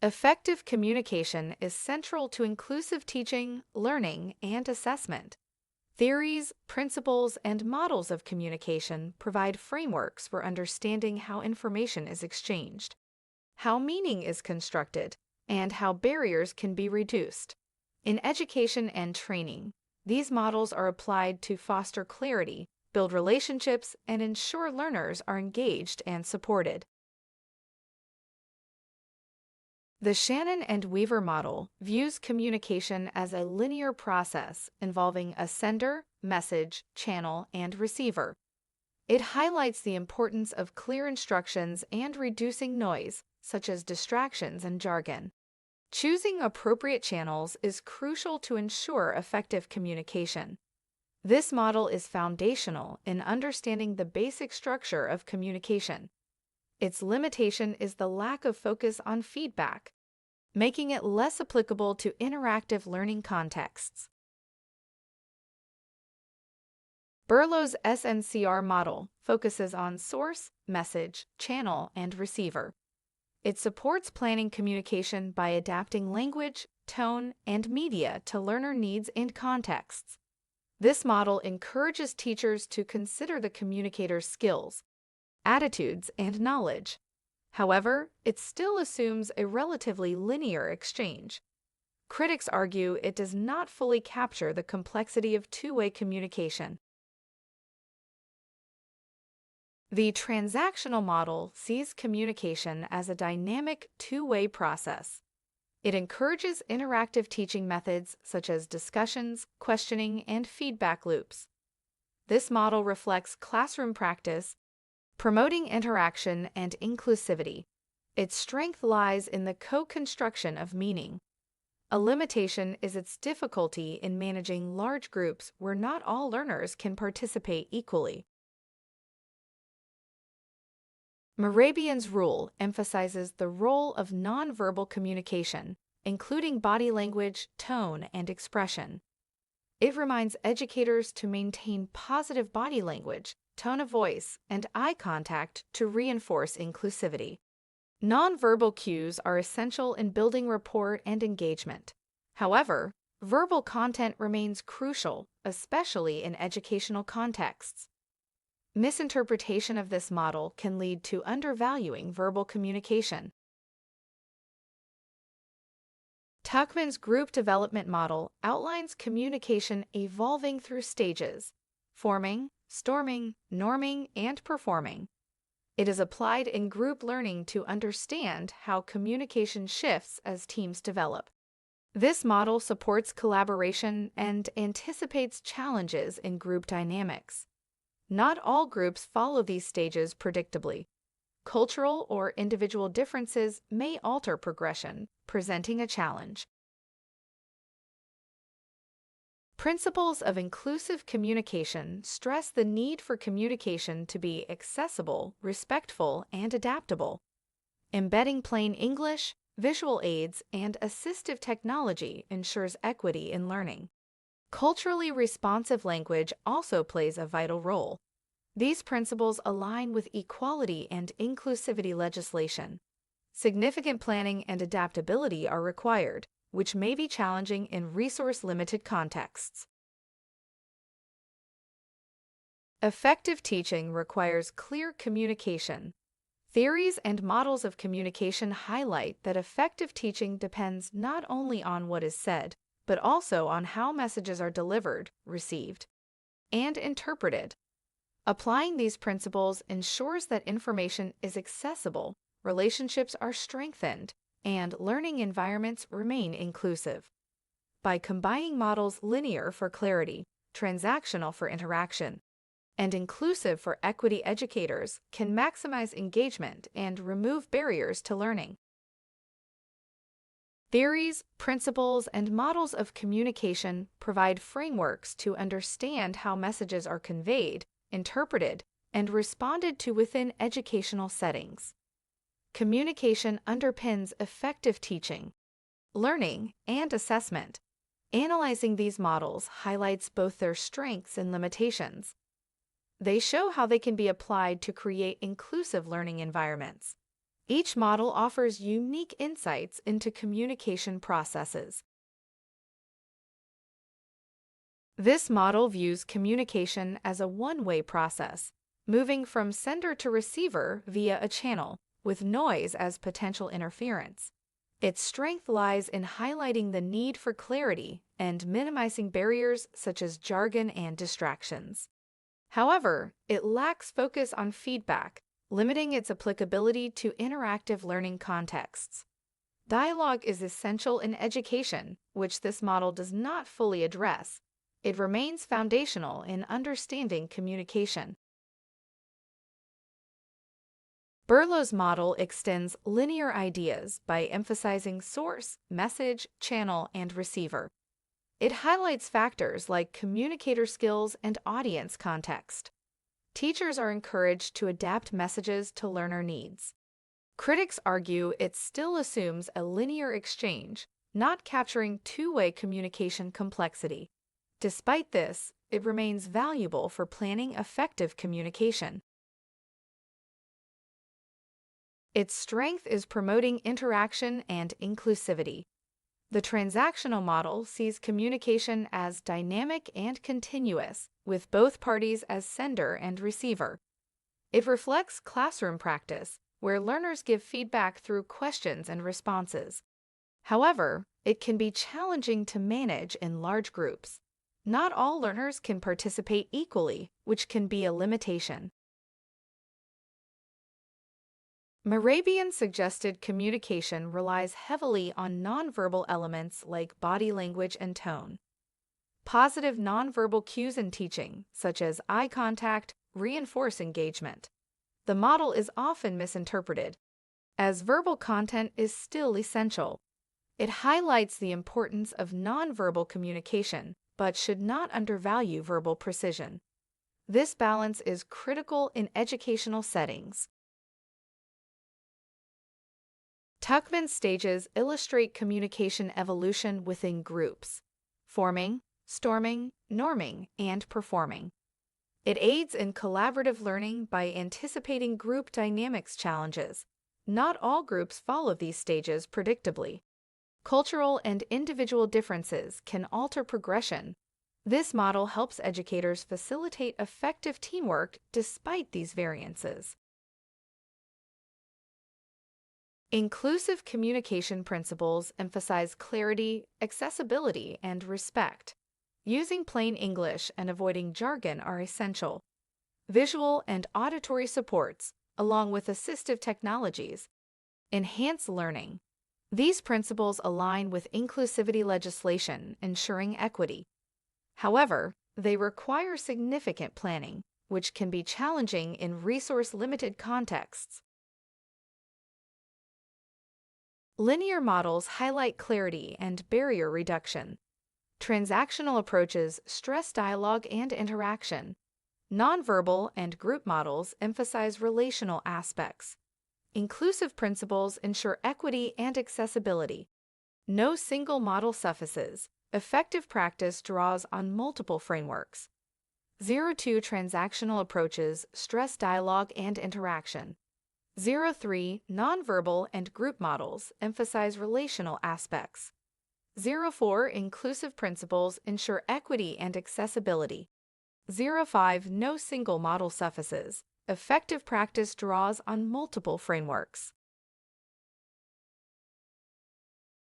Effective communication is central to inclusive teaching, learning, and assessment. Theories, principles, and models of communication provide frameworks for understanding how information is exchanged, how meaning is constructed, and how barriers can be reduced. In education and training, these models are applied to foster clarity, build relationships, and ensure learners are engaged and supported. The Shannon and Weaver model views communication as a linear process involving a sender, message, channel, and receiver. It highlights the importance of clear instructions and reducing noise, such as distractions and jargon. Choosing appropriate channels is crucial to ensure effective communication. This model is foundational in understanding the basic structure of communication. Its limitation is the lack of focus on feedback, making it less applicable to interactive learning contexts. Berlow's SNCR model focuses on source, message, channel, and receiver. It supports planning communication by adapting language, tone, and media to learner needs and contexts. This model encourages teachers to consider the communicator's skills, attitudes, and knowledge. However, it still assumes a relatively linear exchange. Critics argue it does not fully capture the complexity of two-way communication. The transactional model sees communication as a dynamic two-way process. It encourages interactive teaching methods such as discussions, questioning, and feedback loops. This model reflects classroom practice, promoting interaction and inclusivity. Its strength lies in the co-construction of meaning. A limitation is its difficulty in managing large groups where not all learners can participate equally. Mehrabian's rule emphasizes the role of nonverbal communication, including body language, tone, and expression. It reminds educators to maintain positive body language, tone of voice, and eye contact to reinforce inclusivity. Nonverbal cues are essential in building rapport and engagement. However, verbal content remains crucial, especially in educational contexts. Misinterpretation of this model can lead to undervaluing verbal communication. Tuckman's group development model outlines communication evolving through stages: forming, storming, norming, and performing. It is applied in group learning to understand how communication shifts as teams develop. This model supports collaboration and anticipates challenges in group dynamics. Not all groups follow these stages predictably. Cultural or individual differences may alter progression, presenting a challenge. Principles of inclusive communication stress the need for communication to be accessible, respectful, and adaptable. Embedding plain English, visual aids, and assistive technology ensures equity in learning. Culturally responsive language also plays a vital role. These principles align with equality and inclusivity legislation. Significant planning and adaptability are required, which may be challenging in resource-limited contexts. Effective teaching requires clear communication. Theories and models of communication highlight that effective teaching depends not only on what is said, but also on how messages are delivered, received, and interpreted. Applying these principles ensures that information is accessible, relationships are strengthened, and learning environments remain inclusive. By combining models linear for clarity, transactional for interaction, and inclusive for equity, educators can maximize engagement and remove barriers to learning. Theories, principles, and models of communication provide frameworks to understand how messages are conveyed, interpreted, and responded to within educational settings. Communication underpins effective teaching, learning, and assessment. Analyzing these models highlights both their strengths and limitations. They show how they can be applied to create inclusive learning environments. Each model offers unique insights into communication processes. This model views communication as a one-way process, moving from sender to receiver via a channel, with noise as potential interference. Its strength lies in highlighting the need for clarity and minimizing barriers such as jargon and distractions. However, it lacks focus on feedback, limiting its applicability to interactive learning contexts. Dialogue is essential in education, which this model does not fully address. It remains foundational in understanding communication. Berlow's model extends linear ideas by emphasizing source, message, channel, and receiver. It highlights factors like communicator skills and audience context. Teachers are encouraged to adapt messages to learner needs. Critics argue it still assumes a linear exchange, not capturing two-way communication complexity. Despite this, it remains valuable for planning effective communication. Its strength is promoting interaction and inclusivity. The transactional model sees communication as dynamic and continuous, with both parties as sender and receiver. It reflects classroom practice, where learners give feedback through questions and responses. However, it can be challenging to manage in large groups. Not all learners can participate equally, which can be a limitation. Mehrabian suggested communication relies heavily on nonverbal elements like body language and tone. Positive nonverbal cues in teaching, such as eye contact, reinforce engagement. The model is often misinterpreted, as verbal content is still essential. It highlights the importance of nonverbal communication, but should not undervalue verbal precision. This balance is critical in educational settings. Tuckman's stages illustrate communication evolution within groups: forming, storming, norming, and performing. It aids in collaborative learning by anticipating group dynamics challenges. Not all groups follow these stages predictably. Cultural and individual differences can alter progression. This model helps educators facilitate effective teamwork despite these variances. Inclusive communication principles emphasize clarity, accessibility, and respect. Using plain English and avoiding jargon are essential. Visual and auditory supports, along with assistive technologies, enhance learning. These principles align with inclusivity legislation, ensuring equity. However, they require significant planning, which can be challenging in resource-limited contexts. Linear models highlight clarity and barrier reduction. Transactional approaches stress dialogue and interaction. Nonverbal and group models emphasize relational aspects. Inclusive principles ensure equity and accessibility. No single model suffices. Effective practice draws on multiple frameworks. LO2 transactional approaches stress dialogue and interaction. LO3 nonverbal and group models emphasize relational aspects. LO4 inclusive principles ensure equity and accessibility. LO5 no single model suffices. Effective practice draws on multiple frameworks.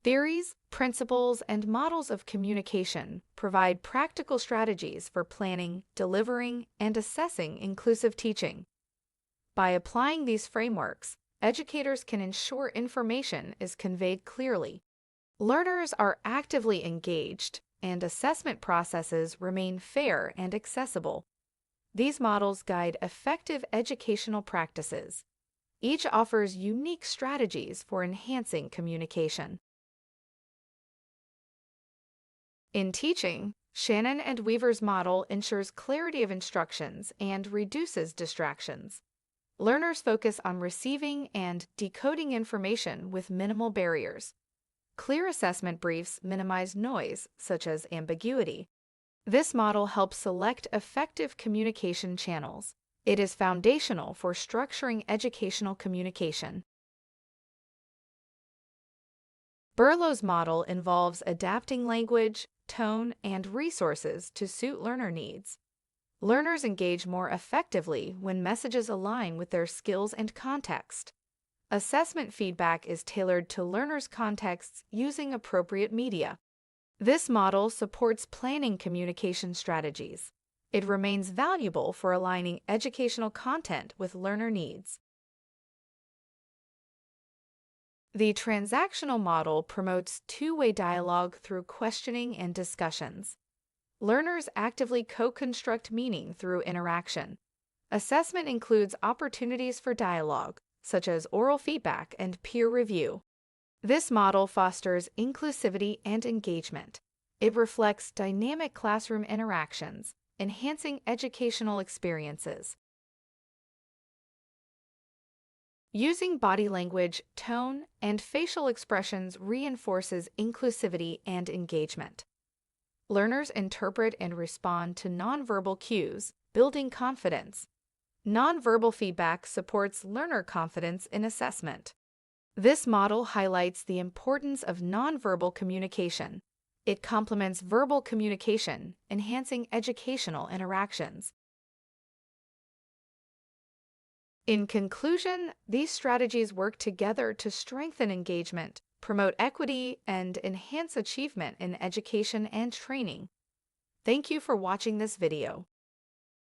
Theories, principles, and models of communication provide practical strategies for planning, delivering, and assessing inclusive teaching. By applying these frameworks, educators can ensure information is conveyed clearly. Learners are actively engaged, and assessment processes remain fair and accessible. These models guide effective educational practices. Each offers unique strategies for enhancing communication. In teaching, Shannon and Weaver's model ensures clarity of instructions and reduces distractions. Learners focus on receiving and decoding information with minimal barriers. Clear assessment briefs minimize noise, such as ambiguity. This model helps select effective communication channels. It is foundational for structuring educational communication. Berlow's model involves adapting language, tone, and resources to suit learner needs. Learners engage more effectively when messages align with their skills and context. Assessment feedback is tailored to learners' contexts using appropriate media. This model supports planning communication strategies. It remains valuable for aligning educational content with learner needs. The transactional model promotes two-way dialogue through questioning and discussions. Learners actively co-construct meaning through interaction. Assessment includes opportunities for dialogue, such as oral feedback and peer review. This model fosters inclusivity and engagement. It reflects dynamic classroom interactions, enhancing educational experiences. Using body language, tone, and facial expressions reinforces inclusivity and engagement. Learners interpret and respond to nonverbal cues, building confidence. Nonverbal feedback supports learner confidence in assessment. This model highlights the importance of nonverbal communication. It complements verbal communication, enhancing educational interactions. In conclusion, these strategies work together to strengthen engagement, promote equity, and enhance achievement in education and training. Thank you for watching this video.